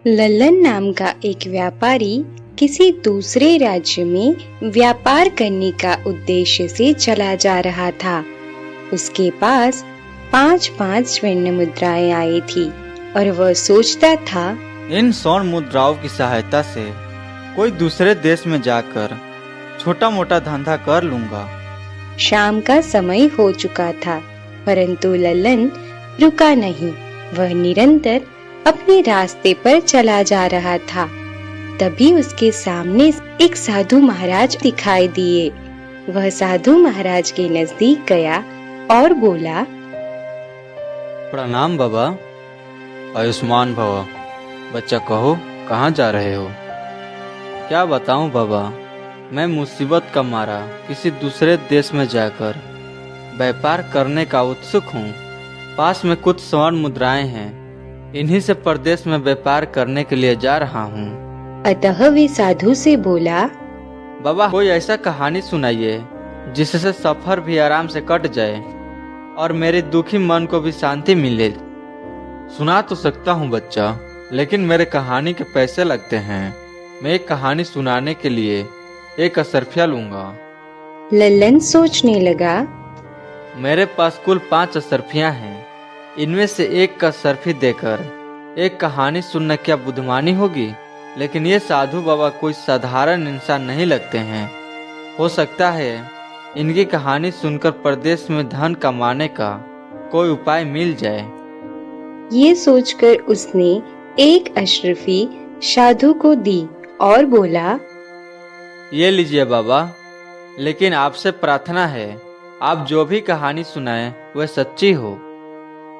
लल्लन नाम का एक व्यापारी किसी दूसरे राज्य में व्यापार करने का उद्देश्य से चला जा रहा था। उसके पास 5-5 स्वर्ण मुद्राएं आई थी और वह सोचता था, इन स्वर्ण मुद्राओं की सहायता से कोई दूसरे देश में जाकर छोटा मोटा धंधा कर लूंगा। शाम का समय हो चुका था, परंतु लल्लन रुका नहीं। वह निरंतर अपने रास्ते पर चला जा रहा था। तभी उसके सामने एक साधु महाराज दिखाई दिए। वह साधु महाराज के नजदीक गया और बोला, प्रणाम बाबा, आयुष्मान भव। बच्चा कहो, कहाँ जा रहे हो? क्या बताऊं बाबा, मैं मुसीबत का मारा किसी दूसरे देश में जाकर व्यापार करने का उत्सुक हूँ। पास में कुछ स्वर्ण मुद्राएं हैं, इन्हीं से परदेश में व्यापार करने के लिए जा रहा हूँ। अतः वे साधु से बोला, बाबा कोई ऐसा कहानी सुनाइए जिससे सफर भी आराम से कट जाए और मेरे दुखी मन को भी शांति मिले। सुना तो सकता हूँ बच्चा, लेकिन मेरे कहानी के पैसे लगते हैं। मैं एक कहानी सुनाने के लिए 1 असरफिया लूंगा। लल्लन सोचने लगा, मेरे पास कुल 5 असरफियां हैं। इनमें से 1 का असरफी देकर एक कहानी सुनना क्या बुद्धिमानी होगी? लेकिन ये साधु बाबा कोई साधारण इंसान नहीं लगते हैं। हो सकता है इनकी कहानी सुनकर परदेश में धन कमाने का कोई उपाय मिल जाए। ये सोचकर उसने एक अशरफी साधु को दी और बोला, ये लीजिए बाबा, लेकिन आपसे प्रार्थना है आप जो भी कहानी सुनाएं वह सच्ची हो।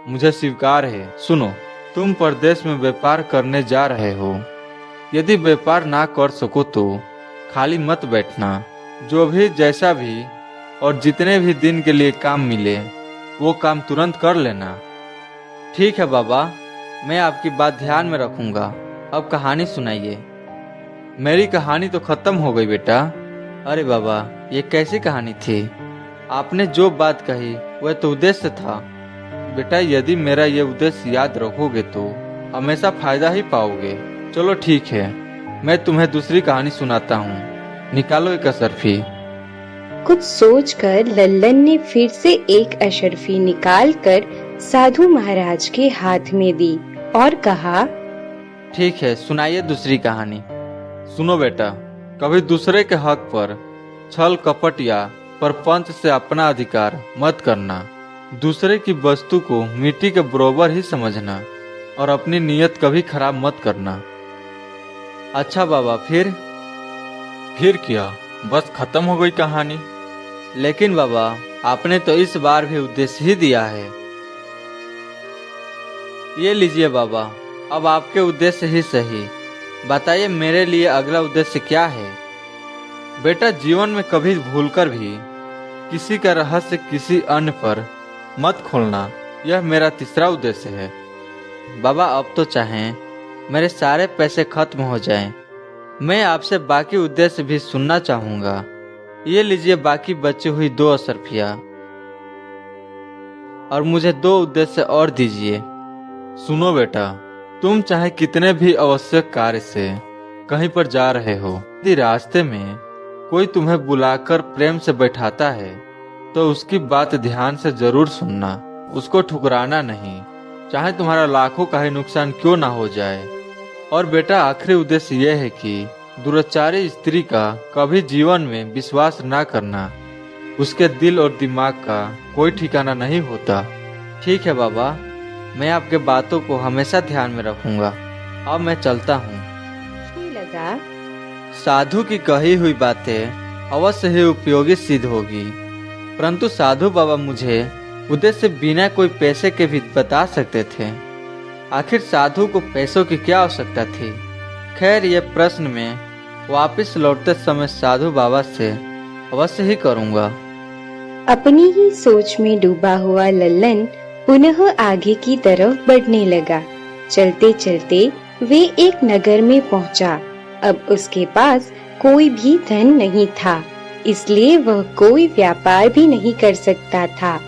मुझे स्वीकार है। सुनो, तुम परदेश में व्यापार करने जा रहे हो। यदि व्यापार ना कर सको तो खाली मत बैठना। जो भी जैसा भी और जितने भी दिन के लिए काम मिले वो काम तुरंत कर लेना। ठीक है बाबा, मैं आपकी बात ध्यान में रखूंगा। अब कहानी सुनाइए। मेरी कहानी तो खत्म हो गई बेटा। अरे बाबा, ये कैसी कहानी थी? आपने जो बात कही वह तो उद्देश्य था। बेटा, यदि मेरा ये उद्देश्य याद रखोगे तो हमेशा फायदा ही पाओगे। चलो ठीक है, मैं तुम्हें दूसरी कहानी सुनाता हूँ। निकालो 1 असरफी। कुछ सोचकर लल्लन ने फिर से एक अशरफी निकालकर साधु महाराज के हाथ में दी और कहा, ठीक है, सुनाइए दूसरी कहानी। सुनो बेटा, कभी दूसरे के हक पर छल कपट या परपंच से अपना अधिकार मत करना। दूसरे की वस्तु को मिट्टी के बराबर ही समझना और अपनी नीयत कभी खराब मत करना। अच्छा बाबा, फिर क्या? बस खत्म हो गई कहानी? लेकिन बाबा, आपने तो इस बार भी उद्देश्य ही दिया है। ये लीजिए बाबा, अब आपके उद्देश्य ही सही। बताइए मेरे लिए अगला उद्देश्य क्या है? बेटा, जीवन में कभी भूलकर भी किसी का रहस्य किसी अन्य पर मत खोलना, यह मेरा तीसरा उद्देश्य है। बाबा, अब तो चाहें मेरे सारे पैसे खत्म हो जाएं, मैं आपसे बाकी उद्देश्य भी सुनना चाहूंगा। ये लीजिए बाकी बची हुई 2 असरफिया और मुझे 2 उद्देश्य और दीजिए। सुनो बेटा, तुम चाहे कितने भी आवश्यक कार्य से कहीं पर जा रहे हो, यदि रास्ते में कोई तुम्हें बुलाकर प्रेम से बैठाता है तो उसकी बात ध्यान से जरूर सुनना, उसको ठुकराना नहीं, चाहे तुम्हारा लाखों का ही नुकसान क्यों ना हो जाए। और बेटा, आखिरी उद्देश्य यह है कि दुराचारी स्त्री का कभी जीवन में विश्वास ना करना। उसके दिल और दिमाग का कोई ठिकाना नहीं होता। ठीक है बाबा, मैं आपके बातों को हमेशा ध्यान में रखूंगा। अब मैं चलता हूँ। लगा, साधु की कही हुई बातें अवश्य ही उपयोगी सिद्ध होगी, परंतु साधु बाबा मुझे उद्देश्य बिना कोई पैसे के भी बता सकते थे। आखिर साधु को पैसों की क्या आवश्यकता थी? खैर, ये प्रश्न में वापस लौटते समय साधु बाबा से अवश्य ही करूंगा। अपनी ही सोच में डूबा हुआ लल्लन पुनः आगे की तरफ बढ़ने लगा। चलते चलते वे एक नगर में पहुंचा। अब उसके पास कोई भी धन नहीं था, इसलिए वह कोई व्यापार भी नहीं कर सकता था।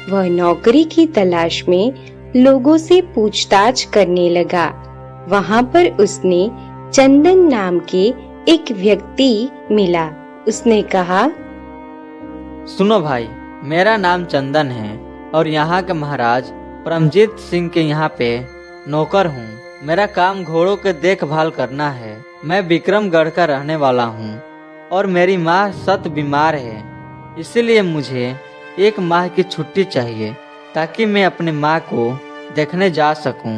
वह नौकरी की तलाश में लोगों से पूछताछ करने लगा। वहाँ पर उसने चंदन नाम के एक व्यक्ति मिला। उसने कहा, सुनो भाई, मेरा नाम चंदन है और यहाँ के महाराज परमजीत सिंह के यहाँ पे नौकर हूँ। मेरा काम घोड़ों के देखभाल करना है। मैं विक्रमगढ़ का रहने वाला हूँ और मेरी माँ सत बीमार है, इसीलिए मुझे 1 माह की छुट्टी चाहिए ताकि मैं अपनी माँ को देखने जा सकूं।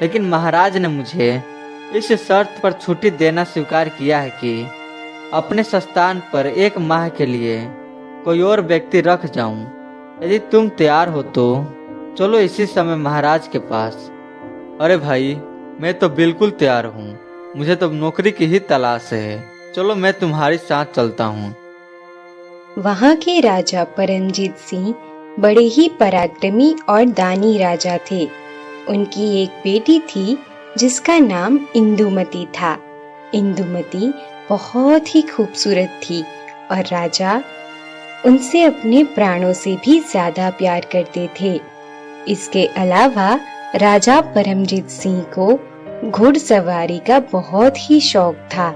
लेकिन महाराज ने मुझे इस शर्त पर छुट्टी देना स्वीकार किया है कि अपने संस्थान पर 1 माह के लिए कोई और व्यक्ति रख जाऊं। यदि तुम तैयार हो तो चलो इसी समय महाराज के पास। अरे भाई, मैं तो बिल्कुल तैयार हूँ। मुझे तो नौकरी की ही तलाश है। चलो मैं तुम्हारे साथ चलता हूँ। वहाँ के राजा परमजीत सिंह बड़े ही पराक्रमी और दानी राजा थे। उनकी एक बेटी थी जिसका नाम इंदुमती था। इंदुमती बहुत ही खूबसूरत थी और राजा उनसे अपने प्राणों से भी ज्यादा प्यार करते थे। इसके अलावा राजा परमजीत सिंह को घुड़सवारी का बहुत ही शौक था,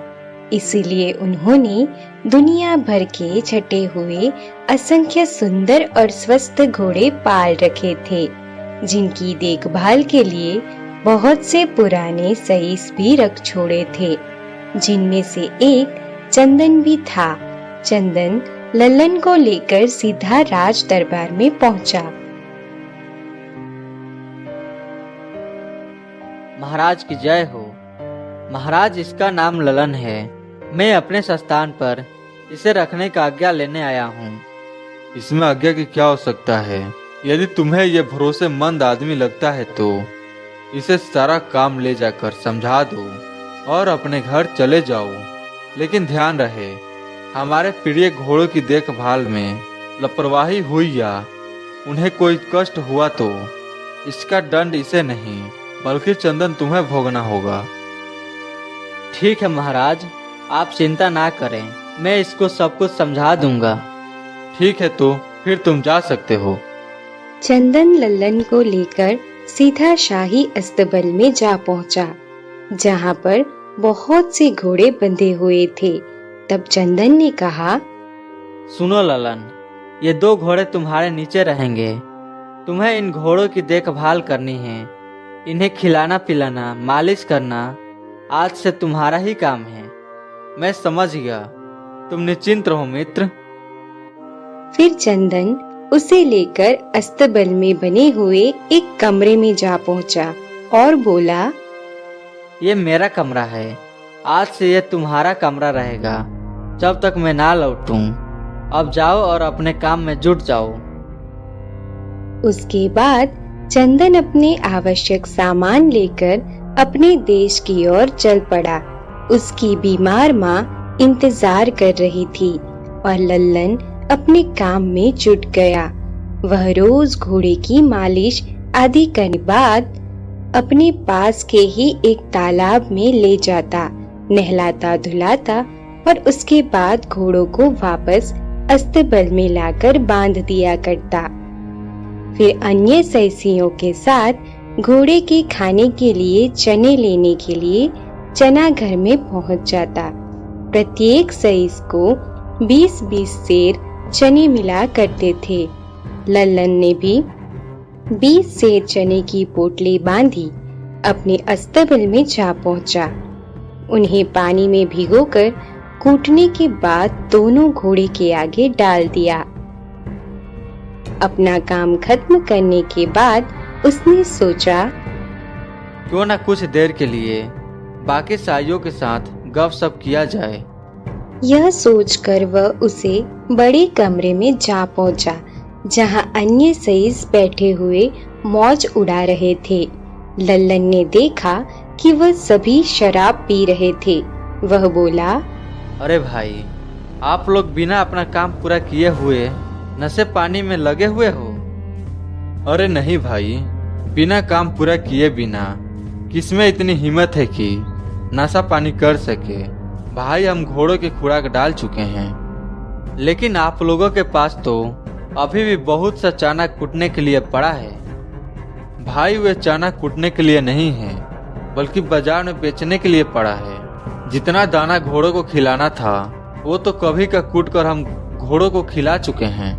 इसीलिए उन्होंने दुनिया भर के छटे हुए असंख्य सुंदर और स्वस्थ घोड़े पाल रखे थे, जिनकी देखभाल के लिए बहुत से पुराने सईस भी रख छोड़े थे, जिनमें से एक चंदन भी था। चंदन लल्लन को लेकर सीधा राज दरबार में पहुंचा। महाराज की जय हो। महाराज, इसका नाम ललन है। मैं अपने संस्थान पर इसे रखने का आज्ञा लेने आया हूँ। इसमें आज्ञा की क्या हो सकता है? यदि तुम्हें यह भरोसेमंद आदमी लगता है तो इसे सारा काम ले जाकर समझा दो और अपने घर चले जाओ। लेकिन ध्यान रहे, हमारे प्रिय घोड़ों की देखभाल में लापरवाही हुई या उन्हें कोई कष्ट हुआ तो इसका दंड इसे नहीं बल्कि चंदन तुम्हें भोगना होगा। ठीक है महाराज, आप चिंता ना करें, मैं इसको सब कुछ समझा दूंगा। ठीक है, तो फिर तुम जा सकते हो। चंदन लल्लन को लेकर सीधा शाही अस्तबल में जा पहुंचा, जहां पर बहुत से घोड़े बंधे हुए थे। तब चंदन ने कहा, सुनो ललन, ये 2 घोड़े तुम्हारे नीचे रहेंगे। तुम्हें इन घोड़ों की देखभाल करनी है। इन्हें खिलाना पिलाना, मालिश करना आज से तुम्हारा ही काम है। मैं समझ गया, तुम निश्चिंत रहो मित्र। फिर चंदन उसे लेकर अस्तबल में बने हुए एक कमरे में जा पहुंचा और बोला, ये मेरा कमरा है। आज से ये तुम्हारा कमरा रहेगा जब तक मैं ना लौटूं। अब जाओ और अपने काम में जुट जाओ। उसके बाद चंदन अपने आवश्यक सामान लेकर अपने देश की ओर चल पड़ा। उसकी बीमार माँ इंतजार कर रही थी और लल्लन अपने काम में जुट गया। वह रोज घोड़े की मालिश आदि करने बाद अपने पास के ही एक तालाब में ले जाता, नहलाता धुलाता और उसके बाद घोड़ों को वापस अस्तबल में लाकर बांध दिया करता। फिर अन्य सैसियों के साथ घोड़े के खाने के लिए चने लेने के लिए चना घर में पहुंच जाता। प्रत्येक सैस को 20-20 सेर चने मिला करते थे। लल्लन ने भी 20 सेर चने की पोटली बांधी अपने अस्तबल में जा पहुंचा। उन्हें पानी में भिगोकर कूटने के बाद दोनों घोड़े के आगे डाल दिया। अपना काम खत्म करने के बाद उसने सोचा, क्यों न कुछ देर के लिए बाकी साइयों के साथ गपशप किया जाए। यह सोचकर वह उसे बड़े कमरे में जा पहुंचा, जहां अन्य सईस बैठे हुए मौज उड़ा रहे थे। लल्लन ने देखा कि वह सभी शराब पी रहे थे। वह बोला, अरे भाई, आप लोग बिना अपना काम पूरा किए हुए नशे पानी में लगे हुए हो। अरे नहीं भाई, बिना काम पूरा किए बिना किसमें इतनी हिम्मत है कि नशा पानी कर सके। भाई, हम घोड़ों की खुराक डाल चुके हैं, लेकिन आप लोगों के पास तो अभी भी बहुत सा चना कूटने के लिए पड़ा है। भाई वे चना कूटने के लिए नहीं है, बल्कि बाजार में बेचने के लिए पड़ा है। जितना दाना घोड़ों को खिलाना था वो तो कभी का कूट कर हम घोड़ों को खिला चुके हैं।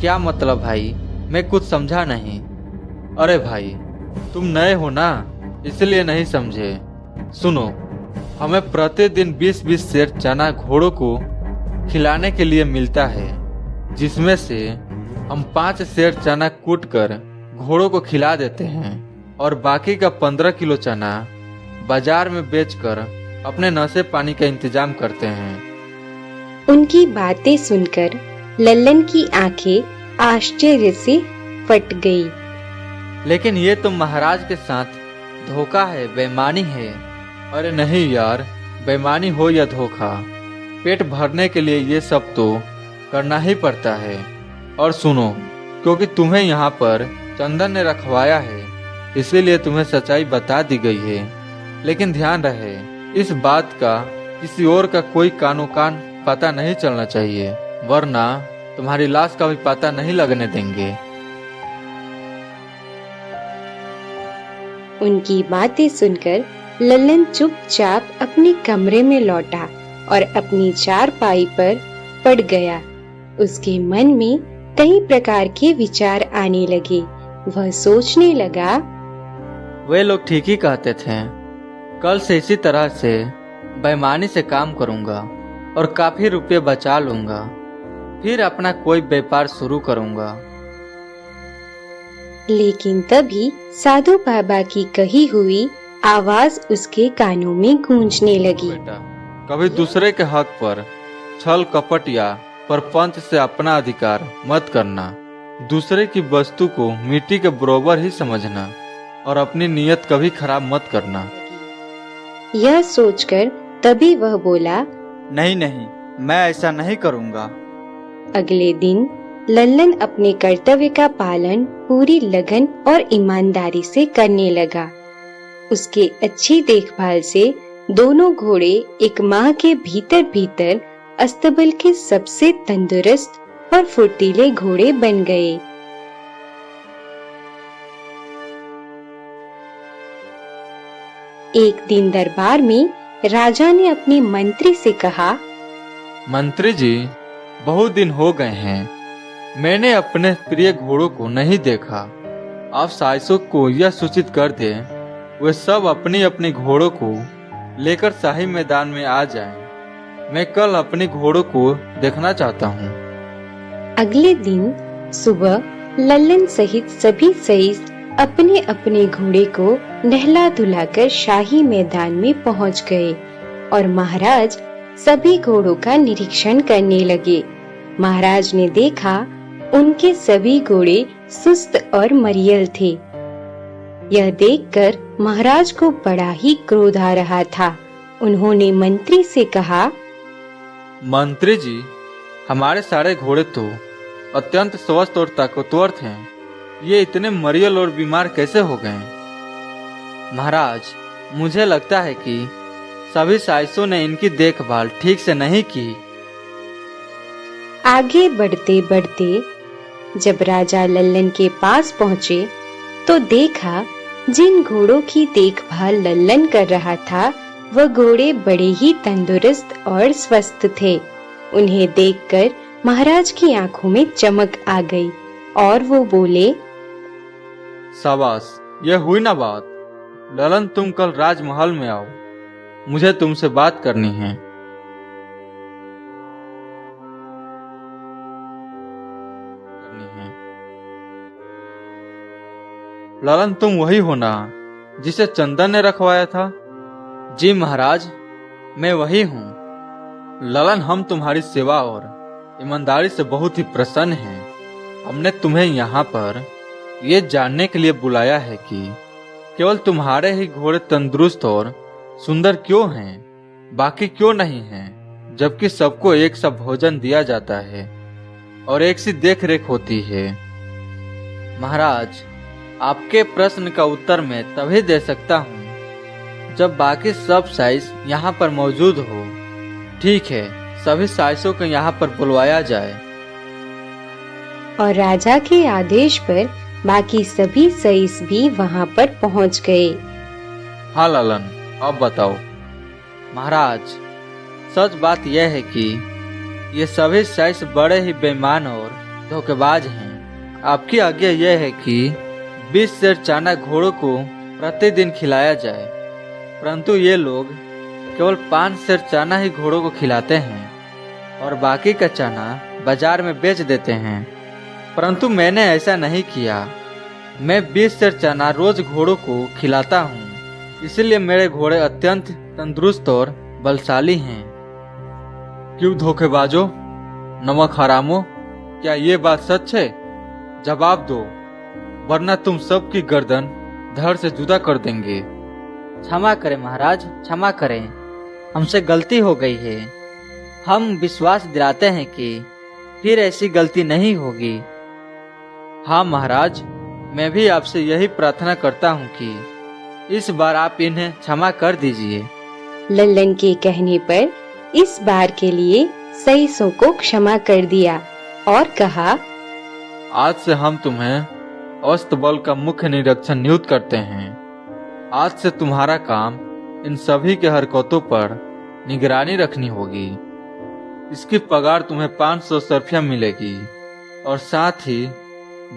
क्या मतलब भाई, मैं कुछ समझा नहीं। अरे भाई, तुम नए हो ना, इसलिए नहीं समझे। सुनो, हमें प्रतिदिन 20-20 सेर चना घोड़ों को खिलाने के लिए मिलता है, जिसमें से हम 5 सेर चना कूट कर घोड़ों को खिला देते हैं और बाकी का 15 किलो चना बाजार में बेचकर अपने नशे पानी का इंतजाम करते हैं। उनकी बातें सुनकर लल्लन की आंखें आश्चर्य से फट गई। लेकिन ये तो महाराज के साथ धोखा है, बेईमानी है। अरे नहीं यार, बेईमानी हो या धोखा, पेट भरने के लिए ये सब तो करना ही पड़ता है। और सुनो, क्योंकि तुम्हें यहाँ पर चंदन ने रखवाया है, इसीलिए तुम्हें सच्चाई बता दी गई है। लेकिन ध्यान रहे, इस बात का किसी और का कोई कानो कान पता नहीं चलना चाहिए, वरना तुम्हारी लाश का भी पता नहीं लगने देंगे। उनकी बातें सुनकर लल्लन चुपचाप अपने कमरे में लौटा और अपनी चारपाई पर पड़ गया। उसके मन में कई प्रकार के विचार आने लगे। वह सोचने लगा, वे लोग ठीक ही कहते थे। कल से इसी तरह से बेईमानी से काम करूंगा और काफी रुपए बचा लूंगा, फिर अपना कोई व्यापार शुरू करूंगा। लेकिन तभी साधु बाबा की कही हुई आवाज उसके कानों में गूंजने लगी। बेटा, कभी दूसरे के हक पर छल कपट या परपंच से अपना अधिकार मत करना। दूसरे की वस्तु को मिट्टी के बराबर ही समझना और अपनी नीयत कभी खराब मत करना। यह सोचकर तभी वह बोला, नहीं नहीं, मैं ऐसा नहीं करूंगा। अगले दिन लल्लन अपने कर्तव्य का पालन पूरी लगन और ईमानदारी से करने लगा। उसके अच्छी देखभाल से दोनों घोड़े 1 माह के भीतर अस्तबल के सबसे तंदुरुस्त और फुर्तीले घोड़े बन गए। एक दिन दरबार में राजा ने अपने मंत्री से कहा, मंत्री जी, बहुत दिन हो गए हैं, मैंने अपने प्रिय घोड़ों को नहीं देखा। आप साइसों को यह सूचित कर दें, वे सब अपनी अपनी घोड़ों को लेकर शाही मैदान में आ जाएं। मैं कल अपने घोड़ों को देखना चाहता हूँ। अगले दिन सुबह लल्लन सहित सभी सईस अपने अपने घोड़े को नहला धुलाकर शाही मैदान में पहुँच गए और महाराज सभी घोड़ों का निरीक्षण करने लगे। महाराज ने देखा उनके सभी घोड़े सुस्त और मरियल थे। यह देखकर महाराज को बड़ा ही क्रोध आ रहा था। उन्होंने मंत्री से कहा, मंत्री जी, हमारे सारे घोड़े तो अत्यंत स्वस्थ और ताकतवर थे, ये इतने मरियल और बीमार कैसे हो गए? महाराज, मुझे लगता है कि सभी साइसों ने इनकी देखभाल ठीक से नहीं की। आगे बढ़ते बढ़ते जब राजा लल्लन के पास पहुँचे तो देखा जिन घोड़ों की देखभाल लल्लन कर रहा था वह घोड़े बड़े ही तंदुरुस्त और स्वस्थ थे। उन्हें देखकर महाराज की आंखों में चमक आ गई और वो बोले, शाबाश, यह हुई ना बात। ललन, तुम कल राजमहल में आओ, मुझे तुमसे बात करनी है। ललन, तुम वही हो ना जिसे चंदन ने रखवाया था? जी महाराज, मैं वही हूँ। ललन, हम तुम्हारी सेवा और ईमानदारी से बहुत ही प्रसन्न हैं। हमने तुम्हें यहाँ पर ये जानने के लिए बुलाया है कि केवल तुम्हारे ही घोड़े तंदुरुस्त और सुंदर क्यों हैं, बाकी क्यों नहीं हैं, जबकि सबको एक सा भोजन दिया जाता है और एक सी देख रेख होती है। महाराज, आपके प्रश्न का उत्तर मैं तभी दे सकता हूँ जब बाकी सब साइस यहाँ पर मौजूद हो। ठीक है, सभी साइसों को यहाँ पर बुलवाया जाए। और राजा के आदेश पर बाकी सभी सईस भी वहाँ पर पहुँच गए। हाँ ललन, अब बताओ। महाराज, सच बात यह है कि ये सभी साइंस बड़े ही बेईमान और धोखेबाज हैं। आपकी आज्ञा यह है कि 20 सेर चना घोड़ों को प्रतिदिन खिलाया जाए, परंतु ये लोग केवल 5 सेर चना ही घोड़ों को खिलाते हैं और बाकी का चना बाजार में बेच देते हैं। परंतु मैंने ऐसा नहीं किया। मैं 20 सेर चना रोज घोड़ों को खिलाता हूँ, इसलिए मेरे घोड़े अत्यंत तंदुरुस्त और बलशाली हैं। क्यों धोखेबाजो, नमक हरामो, क्या ये बात सच है? जवाब दो, वरना तुम सबकी गर्दन धड़ से जुदा कर देंगे। क्षमा करें महाराज, क्षमा करें, हमसे गलती हो गई है। हम विश्वास दिलाते हैं कि फिर ऐसी गलती नहीं होगी। हाँ महाराज, मैं भी आपसे यही प्रार्थना करता हूँ कि इस बार आप इन्हें क्षमा कर दीजिए। लल्लन के कहने पर इस बार के लिए सईसों को क्षमा कर दिया और कहा, आज से हम तुम्हें अस्तबल का मुख्य निरीक्षण नियुक्त करते हैं। आज से तुम्हारा काम इन सभी के हरकतों पर निगरानी रखनी होगी। इसकी पगार तुम्हें 500 सर्फिया मिलेगी और साथ ही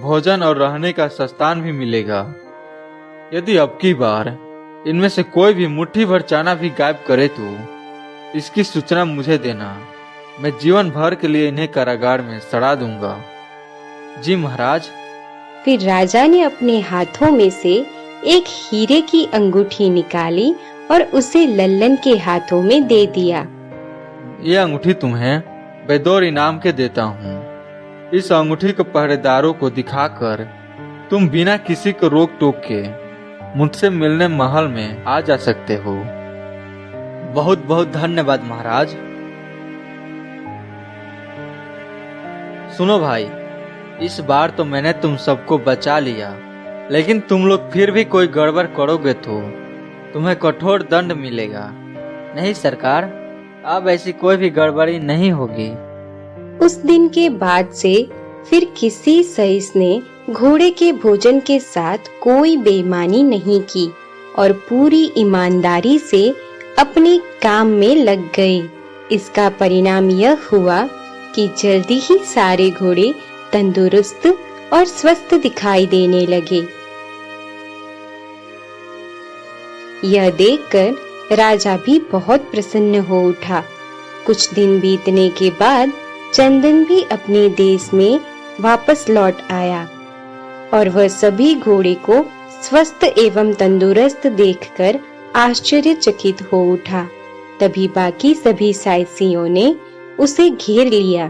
भोजन और रहने का सस्तान भी मिलेगा। यदि अब की बार इनमें से कोई भी मुट्ठी भर चना भी गायब करे तो इसकी सूचना मुझे देना। मैं जीवन भर के लिए इन्हें कारागार में सड़ा दूंगा। जी महाराज। फिर राजा ने अपने हाथों में से एक हीरे की अंगूठी निकाली और उसे लल्लन के हाथों में दे दिया। ये अंगूठी तुम्हें बेदौर इनाम के देता हूँ। इस अंगूठी को पहरेदारों को दिखाकर तुम बिना किसी को रोक टोक के मुझसे मिलने महल में आ जा सकते हो। बहुत बहुत धन्यवाद महाराज। सुनो भाई, इस बार तो मैंने तुम सबको बचा लिया, लेकिन तुम लोग फिर भी कोई गड़बड़ करोगे तो तुम्हें कठोर दंड मिलेगा। नहीं सरकार, अब ऐसी कोई भी गड़बड़ी नहीं होगी। उस दिन के बाद से फिर किसी सईस ने घोड़े के भोजन के साथ कोई बेईमानी नहीं की और पूरी ईमानदारी से अपने काम में लग गए। इसका परिणाम यह हुआ कि जल्दी ही सारे घोड़े तंदुरुस्त और स्वस्थ दिखाई देने लगे। यह देखकर राजा भी बहुत प्रसन्न हो उठा। कुछ दिन बीतने के बाद चंदन भी अपने देश में वापस लौट आया और वह सभी घोड़े को स्वस्थ एवं तंदुरुस्त देखकर आश्चर्यचकित हो उठा। तभी बाकी सभी साइसियों ने उसे घेर लिया।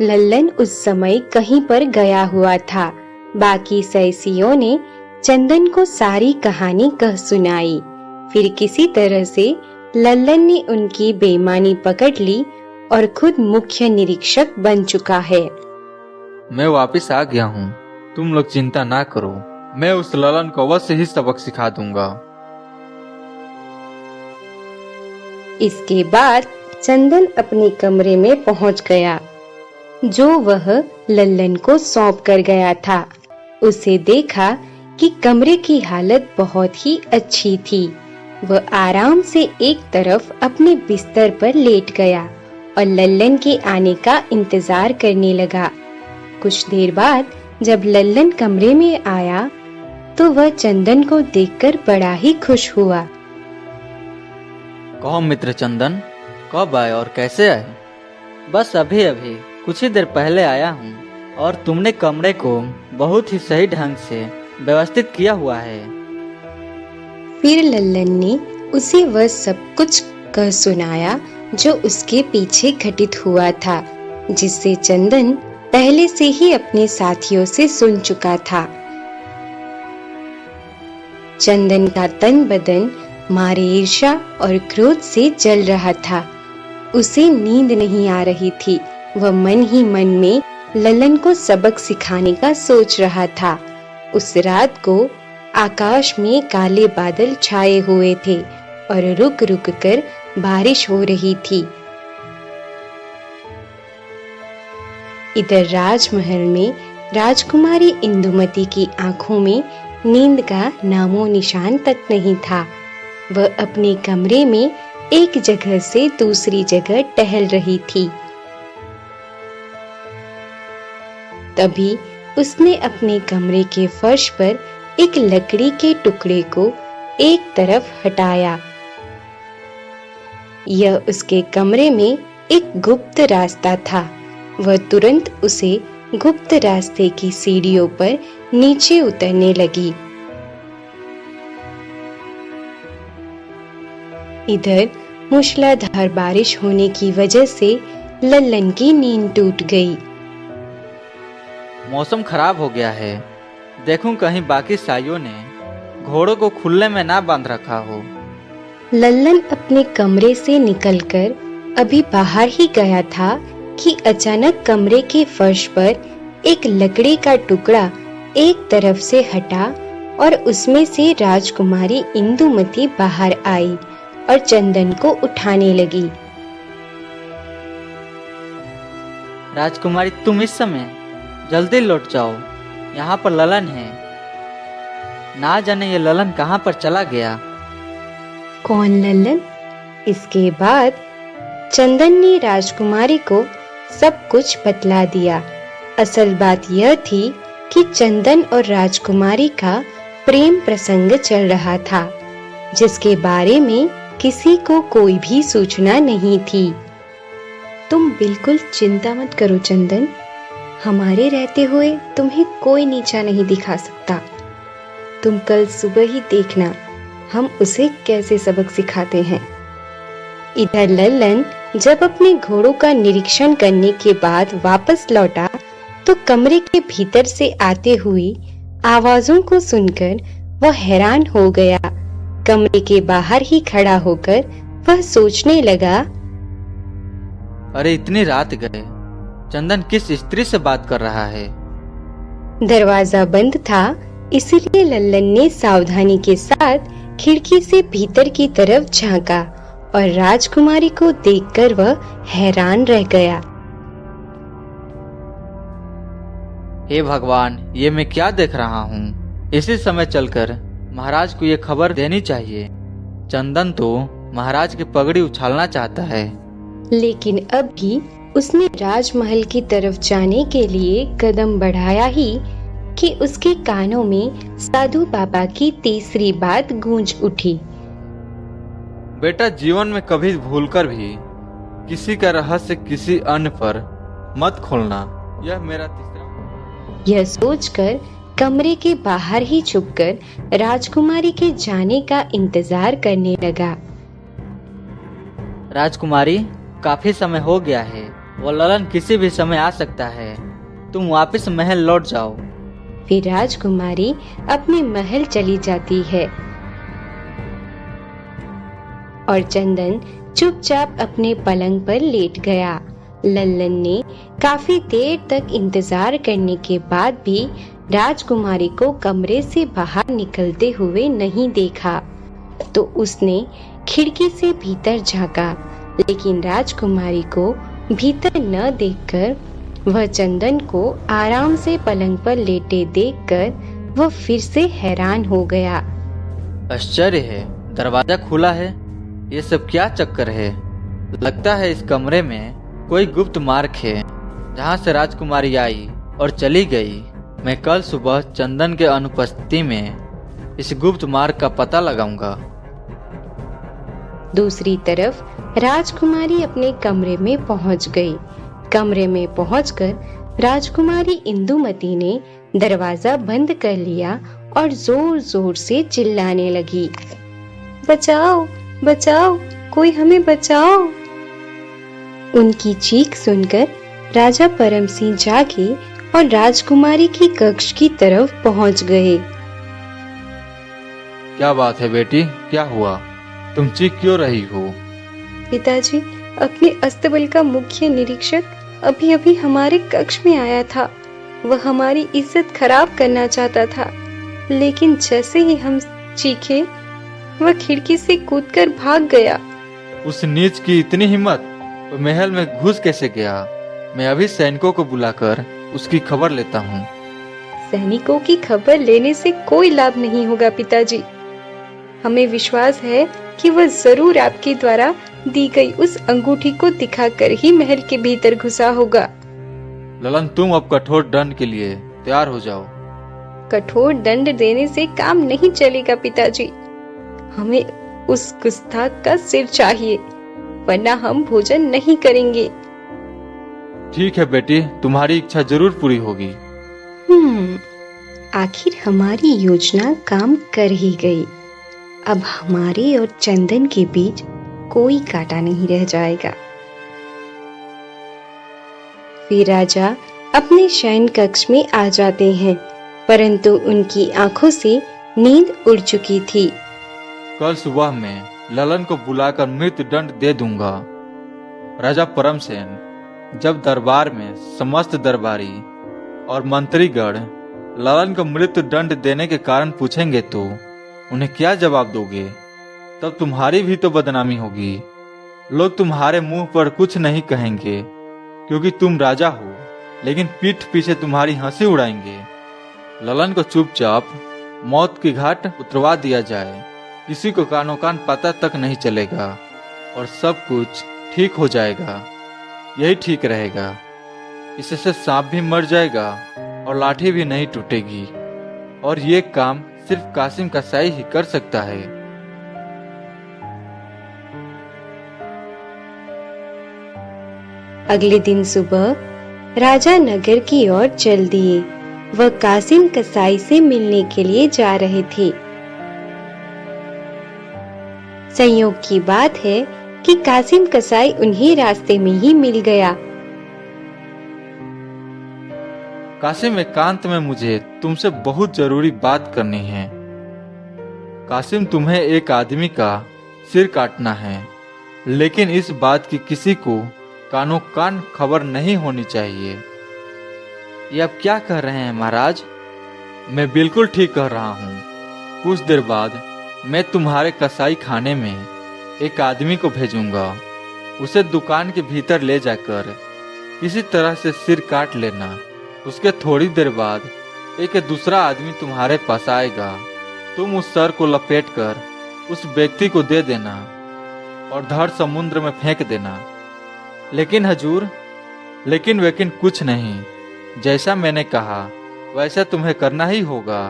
लल्लन उस समय कहीं पर गया हुआ था। बाकी साइसियों ने चंदन को सारी कहानी कह सुनाई। फिर किसी तरह से लल्लन ने उनकी बेईमानी पकड़ ली और खुद मुख्य निरीक्षक बन चुका है। मैं वापस आ गया हूँ, तुम लोग चिंता ना करो। मैं उस ललन को अवश्य ही सबक सिखा दूंगा। इसके बाद चंदन अपने कमरे में पहुंच गया, जो वह लल्लन को सौंप कर गया था। उसे देखा कि कमरे की हालत बहुत ही अच्छी थी। वह आराम से एक तरफ अपने बिस्तर पर लेट गया और लल्लन के आने का इंतजार करने लगा। कुछ देर बाद जब लल्लन कमरे में आया तो वह चंदन को देखकर बड़ा ही खुश हुआ। कहो मित्र चंदन, कब आए और कैसे आए? बस अभी अभी कुछ ही देर पहले आया हूँ और तुमने कमरे को बहुत ही सही ढंग से व्यवस्थित किया हुआ है। फिर लल्लन ने उसे वह सब कुछ कह सुनाया जो उसके पीछे घटित हुआ था, जिससे चंदन पहले से ही अपने साथियों से सुन चुका था। चंदन का तन बदन मारे ईर्ष्या और क्रोध से जल रहा था। उसे नींद नहीं आ रही थी। वह मन ही मन में लल्लन को सबक सिखाने का सोच रहा था। उस रात को आकाश में काले बादल छाए हुए थे और रुक रुक कर बारिश हो रही थी। इधर राजमहल में राजकुमारी इंदुमती की आंखों में नींद का नामो निशान तक नहीं था। वह अपने कमरे में एक जगह से दूसरी जगह टहल रही थी। तभी उसने अपने कमरे के फर्श पर एक लकड़ी के टुकड़े को एक तरफ हटाया। यह उसके कमरे में एक गुप्त रास्ता था। वह तुरंत उसे गुप्त रास्ते की सीढ़ियों पर नीचे उतरने लगी। इधर मूसलाधार बारिश होने की वजह से लल्लन की नींद टूट गई। मौसम खराब हो गया है। देखूं कहीं बाकी साइयों ने घोड़ों को खुले में ना बांध रखा हो। लल्लन अपने कमरे से निकलकर अभी बाहर ही गया था कि अचानक कमरे के फर्श पर एक लकड़ी का टुकड़ा एक तरफ से हटा और उसमें से राजकुमारी इंदुमती बाहर आई और चंदन को उठाने लगी। राजकुमारी, तुम इस समय जल्दी लौट जाओ, यहाँ पर ललन है। ना जाने ये ललन कहाँ पर चला गया। कौन लल्लन? इसके बाद चंदन ने राजकुमारी को सब कुछ बतला दिया। असल बात यह थी कि चंदन और राजकुमारी का प्रेम प्रसंग चल रहा था, जिसके बारे में किसी को कोई भी सूचना नहीं थी। तुम बिल्कुल चिंता मत करो चंदन, हमारे रहते हुए तुम्हें कोई नीचा नहीं दिखा सकता। तुम कल सुबह ही देखना हम उसे कैसे सबक सिखाते हैं। इधर लल्लन जब अपने घोड़ों का निरीक्षण करने के बाद वापस लौटा तो कमरे के भीतर से आते हुई आवाजों को सुनकर वह हैरान हो गया। कमरे के बाहर ही खड़ा होकर वह सोचने लगा, अरे इतनी रात गए, चंदन किस स्त्री से बात कर रहा है। दरवाजा बंद था, इसलिए लल्लन ने सावधानी के साथ खिड़की से भीतर की तरफ झांका और राजकुमारी को देखकर वह हैरान रह गया। हे भगवान, ये मैं क्या देख रहा हूँ। इसी समय चलकर महाराज को ये खबर देनी चाहिए। चंदन तो महाराज की पगड़ी उछालना चाहता है। लेकिन अब भी उसने राजमहल की तरफ जाने के लिए कदम बढ़ाया ही कि उसके कानों में साधु बाबा की तीसरी बात गूंज उठी। बेटा, जीवन में कभी भूलकर भी किसी का रहस्य किसी अन्य पर मत खोलना। यह मेरा तीसरा। यह सोचकर कमरे के बाहर ही छुपकर राजकुमारी के जाने का इंतजार करने लगा। राजकुमारी, काफी समय हो गया है, वो ललन किसी भी समय आ सकता है। तुम वापस महल लौट जाओ। फिर राजकुमारी अपने महल चली जाती है और चंदन चुपचाप अपने पलंग पर लेट गया। लल्लन ने काफी देर तक इंतजार करने के बाद भी राजकुमारी को कमरे से बाहर निकलते हुए नहीं देखा, तो उसने खिड़की से भीतर झांका, लेकिन राजकुमारी को भीतर न देखकर वह चंदन को आराम से पलंग पर लेटे देखकर वह फिर से हैरान हो गया। आश्चर्य है, दरवाजा खुला है। ये सब क्या चक्कर है। लगता है इस कमरे में कोई गुप्त मार्ग है जहाँ से राजकुमारी आई और चली गई। मैं कल सुबह चंदन के अनुपस्थिति में इस गुप्त मार्ग का पता लगाऊंगा। दूसरी तरफ राजकुमारी अपने कमरे में पहुंच गई। कमरे में पहुंचकर राजकुमारी इंदुमती ने दरवाजा बंद कर लिया और जोर जोर से चिल्लाने लगी, बचाओ बचाओ, कोई हमें बचाओ। उनकी चीख सुनकर राजा परम सिंह जागे और राजकुमारी की कक्ष की तरफ पहुंच गए। क्या बात है बेटी, क्या हुआ? तुम चीख क्यों रही हो? पिताजी, अपने अस्तबल का मुख्य निरीक्षक अभी अभी हमारे कक्ष में आया था। वह हमारी इज्जत खराब करना चाहता था, लेकिन जैसे ही हम चीखे वह खिड़की से कूदकर भाग गया। उस नीच की इतनी हिम्मत! वो महल में घुस कैसे गया? मैं अभी सैनिकों को बुलाकर उसकी खबर लेता हूँ। सैनिकों की खबर लेने से कोई लाभ नहीं होगा पिताजी। हमें विश्वास है कि वह जरूर आपके द्वारा दी गई उस अंगूठी को दिखाकर ही महल के भीतर घुसा होगा। ललन, तुम अब कठोर दंड के लिए तैयार हो जाओ। कठोर दंड देने से काम नहीं चलेगा पिताजी। हमें उस गुस्ताख का सिर चाहिए, वरना हम भोजन नहीं करेंगे। ठीक है बेटी, तुम्हारी इच्छा जरूर पूरी होगी। आखिर हमारी योजना काम कर ही गई। अब हमारे और चंदन के बीच कोई कांटा नहीं रह जाएगा। फिर राजा अपने शयन कक्ष में आ जाते हैं, परंतु उनकी आंखों से नींद उड़ चुकी थी। कल सुबह मैं ललन को बुलाकर मृत्यु दंड दे दूंगा। राजा परमसेन जब दरबार में समस्त दरबारी और मंत्रीगण ललन को मृत्यु दंड देने के कारण पूछेंगे तो उन्हें क्या जवाब दोगे? तब तुम्हारी भी तो बदनामी होगी। लोग तुम्हारे मुंह पर कुछ नहीं कहेंगे क्योंकि तुम राजा हो, लेकिन पीठ पीछे तुम्हारी हंसी उड़ाएंगे। ललन को चुपचाप मौत की घाट उतरवा दिया जाए, किसी को कानो कान पता तक नहीं चलेगा और सब कुछ ठीक हो जाएगा। यही ठीक रहेगा। इससे सांप भी मर जाएगा और लाठी भी नहीं टूटेगी, और ये काम सिर्फ कासिम कसाई ही कर सकता है। अगले दिन सुबह राजा नगर की ओर चल दिए। वह कासिम कसाई से मिलने के लिए जा रहे थे। संयोग की बात है कि कासिम कसाई उन्हें रास्ते में ही मिल गया। कासिम, एकांत में मुझे तुमसे बहुत जरूरी बात करनी है। कासिम, तुम्हें एक आदमी का सिर काटना है, लेकिन इस बात की किसी को कानो कान खबर नहीं होनी चाहिए। ये आप क्या कह रहे हैं महाराज? मैं बिल्कुल ठीक कह रहा हूँ। कुछ देर बाद मैं तुम्हारे कसाई खाने में एक आदमी को भेजूंगा। उसे दुकान के भीतर ले जाकर किसी तरह से सिर काट लेना। उसके थोड़ी देर बाद एक दूसरा आदमी तुम्हारे पास आएगा। तुम उस सर को लपेटकर उस व्यक्ति को दे देना और धड़ समुद्र में फेंक देना। लेकिन हजूर, लेकिन कुछ नहीं। जैसा मैंने कहा वैसा तुम्हें करना ही होगा।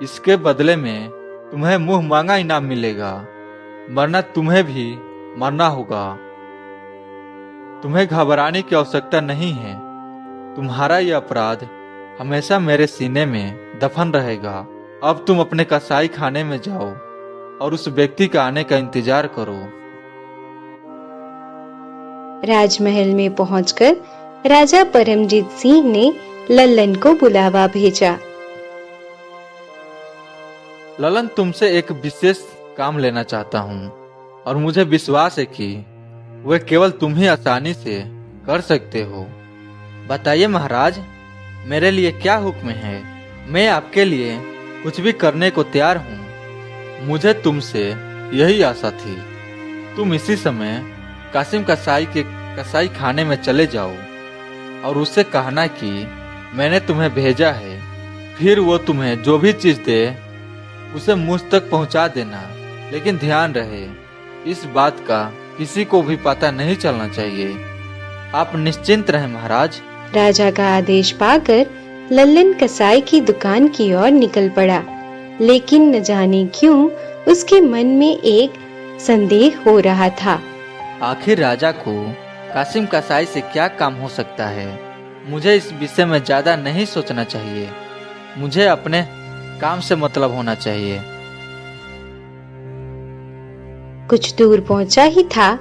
इसके बदले में तुम्हें मुंह मांगा इनाम मिलेगा, वरना तुम्हें भी मरना होगा। तुम्हें घबराने की आवश्यकता नहीं है। तुम्हारा यह अपराध हमेशा मेरे सीने में दफन रहेगा। अब तुम अपने कसाई खाने में जाओ और उस व्यक्ति का आने का इंतजार करो। राजमहल में पहुंचकर राजा परमजीत सिंह ने लल्लन को बुलावा भेजा। ललन, तुमसे एक विशेष काम लेना चाहता हूँ और मुझे विश्वास है कि वह केवल तुम ही आसानी से कर सकते हो। बताइए महाराज, मेरे लिए क्या हुक्म है? मैं आपके लिए कुछ भी करने को तैयार हूँ। मुझे तुमसे यही आशा थी। तुम इसी समय कासिम कसाई के कसाई खाने में चले जाओ और उससे कहना कि मैंने तुम्हें भेजा है। फिर वो तुम्हें जो भी चीज दे उसे मुझ तक पहुंचा देना। लेकिन ध्यान रहे, इस बात का किसी को भी पता नहीं चलना चाहिए। आप निश्चिंत रहें महाराज। राजा का आदेश पाकर लल्लन कसाई की दुकान की ओर निकल पड़ा, लेकिन न जाने क्यों उसके मन में एक संदेह हो रहा था। आखिर राजा को कासिम कसाई से क्या काम हो सकता है? मुझे इस विषय में ज्यादा नहीं सोचना चाहिए। मुझे अपने काम से मतलब होना चाहिए। कुछ दूर पहुंचा ही था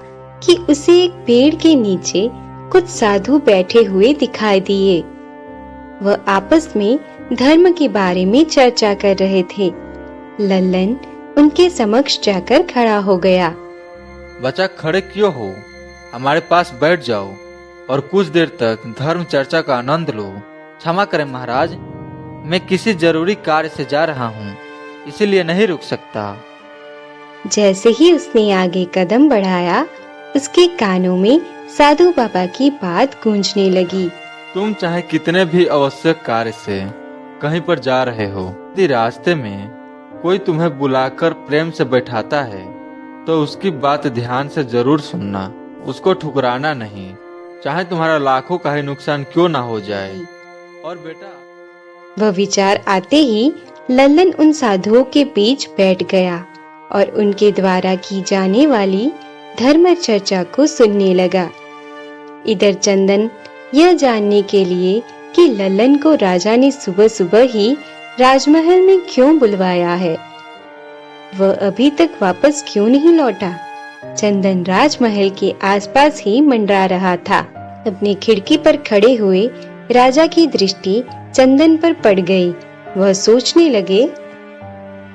कि उसे एक पेड़ के नीचे कुछ साधु बैठे हुए दिखाई दिए। वह आपस में धर्म के बारे में चर्चा कर रहे थे। लल्लन उनके समक्ष जाकर खड़ा हो गया। बच्चा, खड़े क्यों हो? हमारे पास बैठ जाओ और कुछ देर तक धर्म चर्चा का आनंद लो। क्षमा करें महाराज, मैं किसी जरूरी कार्य से जा रहा हूँ, इसीलिए नहीं रुक सकता। जैसे ही उसने आगे कदम बढ़ाया, उसके कानों में साधु बाबा की बात गूंजने लगी। तुम चाहे कितने भी आवश्यक कार्य से कहीं पर जा रहे हो, यदि रास्ते में कोई तुम्हें बुलाकर प्रेम से बैठाता है तो उसकी बात ध्यान से जरूर सुनना, उसको ठुकराना नहीं, चाहे तुम्हारा लाखों का ही नुकसान क्यों ना हो जाए। और बेटा, वह विचार आते ही लल्लन उन साधुओं के बीच बैठ गया और उनके द्वारा की जाने वाली धर्म चर्चा को सुनने लगा। इधर चंदन यह जानने के लिए कि लल्लन को राजा ने सुबह सुबह ही राजमहल में क्यों बुलवाया है, वह अभी तक वापस क्यों नहीं लौटा। चंदन राजमहल के आसपास ही मंडरा रहा था। अपनी खिड़की पर खड़े हुए राजा की दृष्टि चंदन पर पड़ गई। वह सोचने लगे,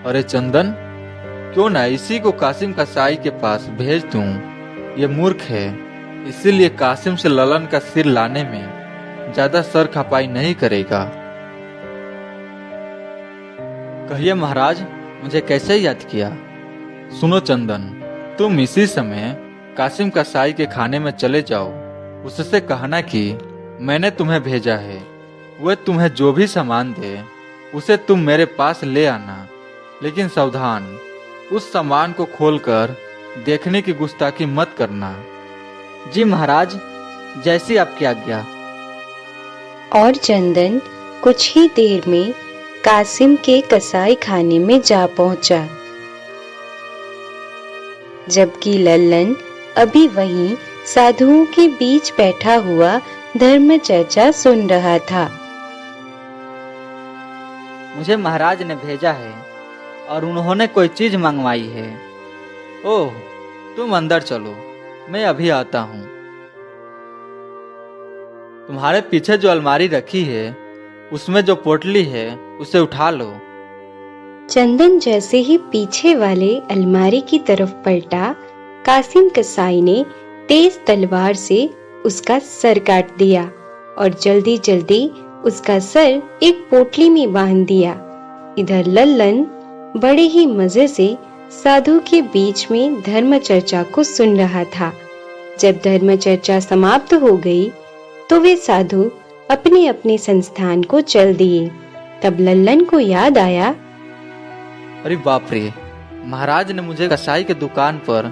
अरे चंदन, क्यों ना इसी को कासिम कसाई के पास भेज दूं। ये मूर्ख है, इसीलिए कासिम से ललन का सिर लाने में ज्यादा सर खपाई नहीं करेगा। कहिए महाराज, मुझे कैसे याद किया? सुनो चंदन, तुम इसी समय कासिम कसाई के खाने में चले जाओ। उससे कहना कि मैंने तुम्हें भेजा है। वह तुम्हें जो भी सामान दे उसे तुम मेरे पास ले आना, लेकिन सावधान, उस सामान को खोलकर देखने की गुस्ताखी मत करना। जी महाराज, जैसी आपकी आज्ञा। और चंदन कुछ ही देर में कासिम के कसाई खाने में जा पहुंचा, जबकि लल्लन अभी वहीं साधुओं के बीच बैठा हुआ धर्म चर्चा सुन रहा था। मुझे महाराज ने भेजा है और उन्होंने कोई चीज मंगवाई है। ओह, तुम अंदर चलो, मैं अभी आता हूँ। तुम्हारे पीछे जो अलमारी रखी है उसमें जो पोटली है उसे उठा लो। चंदन जैसे ही पीछे वाले अलमारी की तरफ पलटा, कासिम कसाई ने तेज तलवार से उसका सर काट दिया और जल्दी जल्दी उसका सर एक पोटली में बांध दिया। इधर लल्लन बड़े ही मजे से साधु के बीच में धर्म चर्चा को सुन रहा था। जब धर्म चर्चा समाप्त हो गई तो वे साधु अपने अपने संस्थान को चल दिए। तब लल्लन को याद आया, अरे बाप रे, महाराज ने मुझे कसाई के दुकान पर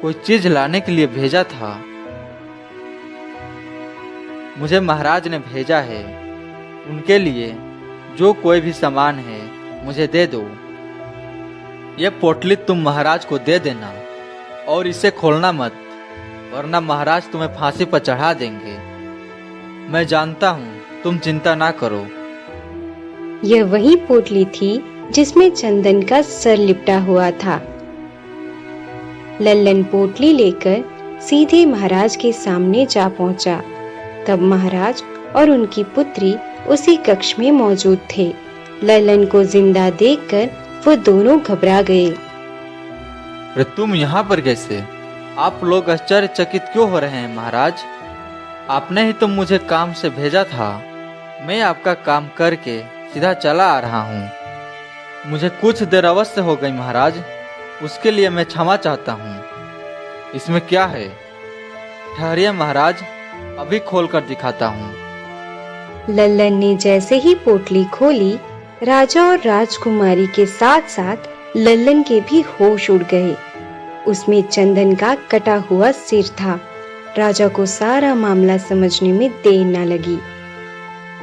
कोई चीज लाने के लिए भेजा था। मुझे महाराज ने भेजा है, उनके लिए जो कोई भी सामान है मुझे दे दो। ये पोटली तुम महाराज को दे देना और इसे खोलना मत, वरना महाराज तुम्हें फांसी पर चढ़ा देंगे। मैं जानता हूँ, तुम चिंता ना करो। यह वही पोटली थी जिसमें चंदन का सर लिपटा हुआ था। लल्लन पोटली लेकर सीधे महाराज के सामने जा पहुंचा। तब महाराज और उनकी पुत्री उसी कक्ष में मौजूद थे। लल्लन को जिंदा देखकर वो दोनों घबरा गए। अरे तुम यहाँ पर कैसे? आप लोग आश्चर्यचकित क्यों हो रहे हैं महाराज? आपने ही तो मुझे काम से भेजा था। मैं आपका काम करके सीधा चला आ रहा हूँ। मुझे कुछ देर अवश्य हो गई महाराज, उसके लिए मैं क्षमा चाहता हूँ। इसमें क्या है? ठहरिए महाराज, अभी खोल कर दिखाता हूँ। लल्लन ने जैसे ही पोटली खोली, राजा और राजकुमारी के साथ साथ लल्लन के भी होश उड़ गए। उसमें चंदन का कटा हुआ सिर था। राजा को सारा मामला समझने में देर न लगी।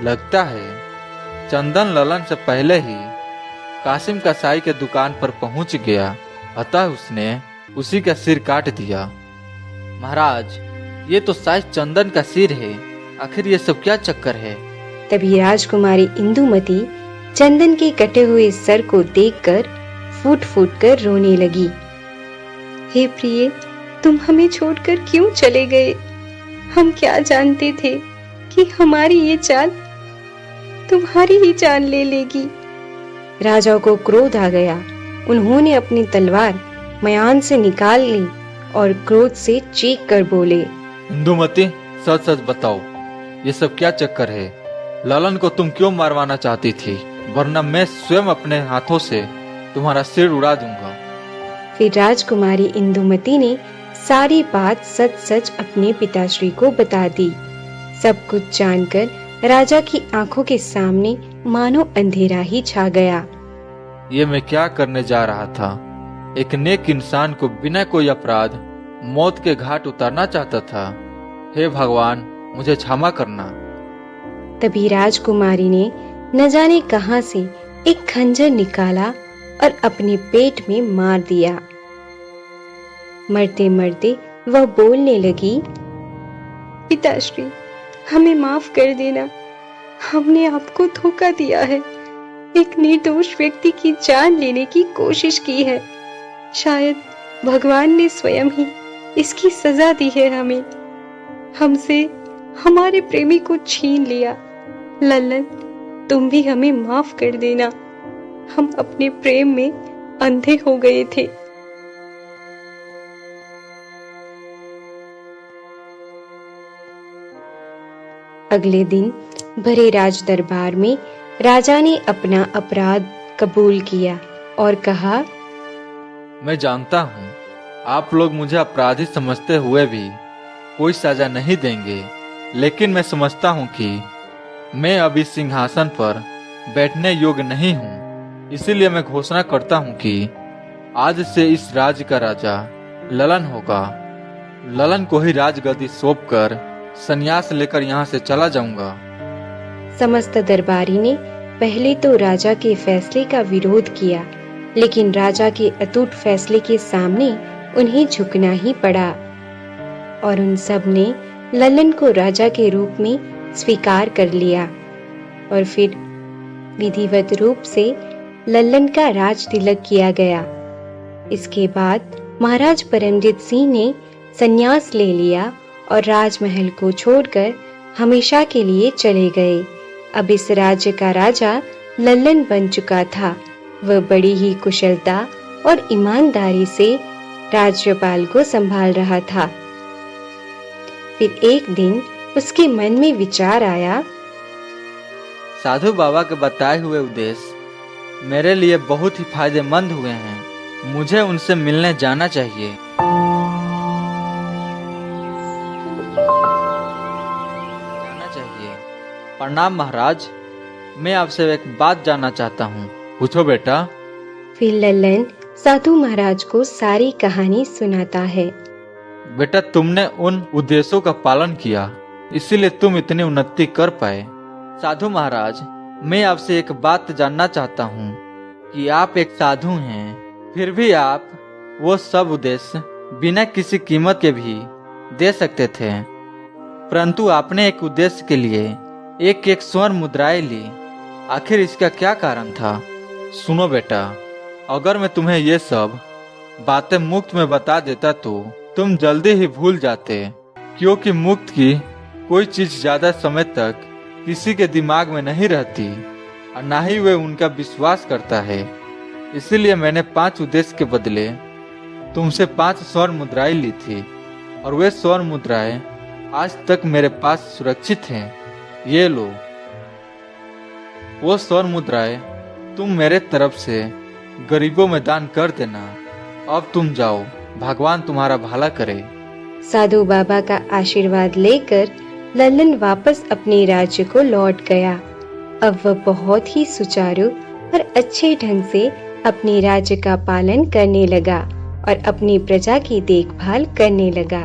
लगता है चंदन ललन से पहले ही कासिम कसाई के दुकान पर पहुंच गया, अतः उसने उसी का सिर काट दिया। महाराज, ये तो शायद चंदन का सिर है। आखिर ये सब क्या चक्कर है? तभी राजकुमारी इंदुमती चंदन के कटे हुए सर को देखकर फूट फूट कर रोने लगी। हे प्रिय, तुम हमें छोड़कर क्यों चले गए? हम क्या जानते थे कि हमारी ये चाल तुम्हारी ही जान ले लेगी। राजा को क्रोध आ गया। उन्होंने अपनी तलवार मयान से निकाल ली और क्रोध से चीख कर बोले, इंदुमती, सच सच बताओ, ये सब क्या चक्कर है? ललन को तुम क्यों मारवाना चाहती थी? वरना मैं स्वयं अपने हाथों से तुम्हारा सिर उड़ा दूंगा। फिर राजकुमारी इंदुमती ने सारी बात सच सच अपने पिताश्री को बता दी। सब कुछ जानकर राजा की आंखों के सामने मानो अंधेरा ही छा गया। ये मैं क्या करने जा रहा था? एक नेक इंसान को बिना कोई अपराध मौत के घाट उतारना चाहता था। हे भगवान, मुझे क्षमा करना। तभी राजकुमारी ने न जाने कहां से एक खंजर निकाला और अपने पेट में मार दिया। मरते मरते वह बोलने लगी, पिताश्री, हमें माफ कर देना। हमने आपको धोखा दिया है, एक निर्दोष व्यक्ति की जान लेने की कोशिश की है। शायद भगवान ने स्वयं ही इसकी सजा दी है हमें। हमसे हमारे प्रेमी को छीन लिया। लल्लन, तुम भी हमें माफ कर देना। हम अपने प्रेम में अंधे हो गए थे। अगले दिन भरे राज दरबार में राजा ने अपना अपराध कबूल किया और कहा, मैं जानता हूँ आप लोग मुझे अपराधी समझते हुए भी कोई सजा नहीं देंगे, लेकिन मैं समझता हूँ कि मैं अभी सिंहासन पर बैठने योग्य नहीं हूँ। इसीलिए मैं घोषणा करता हूँ कि आज से इस राज्य का राजा ललन होगा। ललन को ही राजगद्दी सौंपकर संन्यास लेकर यहाँ से चला जाऊंगा। समस्त दरबारी ने पहले तो राजा के फैसले का विरोध किया, लेकिन राजा के अटूट फैसले के सामने उन्हें झुकना ही पड़ा और उन सब ने ललन को राजा के रूप में स्वीकार कर लिया और फिर विधिवत रूप से लल्लन का राज तिलक किया गया। इसके बाद महाराज परमजीत सिंह ने संन्यास ले लिया और राजमहल को छोड़कर हमेशा के लिए चले गए। अब इस राज्य का राजा लल्लन बन चुका था। वह बड़ी ही कुशलता और ईमानदारी से राज्यपाल को संभाल रहा था। फिर एक दिन उसके मन में विचार आया, साधु बाबा के बताए हुए उद्देश्य मेरे लिए बहुत ही फायदेमंद हुए हैं। मुझे उनसे मिलने जाना चाहिए। प्रणाम महाराज, मैं आपसे एक बात जानना चाहता हूँ। पूछो बेटा। फिर लल्लन साधु महाराज को सारी कहानी सुनाता है। बेटा, तुमने उन उद्देश्यों का पालन किया, इसीलिए तुम इतनी उन्नति कर पाए। साधु महाराज, मैं आपसे एक बात जानना चाहता हूँ कि आप एक साधु हैं, फिर भी आप वो सब उद्देश्य बिना किसी कीमत के भी दे सकते थे, परंतु आपने एक उद्देश्य के लिए एक एक स्वर्ण मुद्राएं ली। आखिर इसका क्या कारण था? सुनो बेटा, अगर मैं तुम्हें ये सब बातें मुफ्त में बता देता तो तुम जल्दी ही भूल जाते, क्योंकि मुफ्त की कोई चीज ज्यादा समय तक किसी के दिमाग में नहीं रहती और ना ही वे उनका विश्वास करता है। इसीलिए मैंने 5 उद्देश्य के बदले तुमसे 5 स्वर्ण मुद्राएं ली थी और वे स्वर्ण मुद्राएं आज तक मेरे पास सुरक्षित हैं। ये लो, वो स्वर्ण मुद्राएं तुम मेरे तरफ से गरीबों में दान कर देना। अब तुम जाओ, भगवान तुम्हारा भला करे। साधु बाबा का आशीर्वाद लेकर लल्लन वापस अपने राज्य को लौट गया। अब वह बहुत ही सुचारू और अच्छे ढंग से अपने राज्य का पालन करने लगा और अपनी प्रजा की देखभाल करने लगा।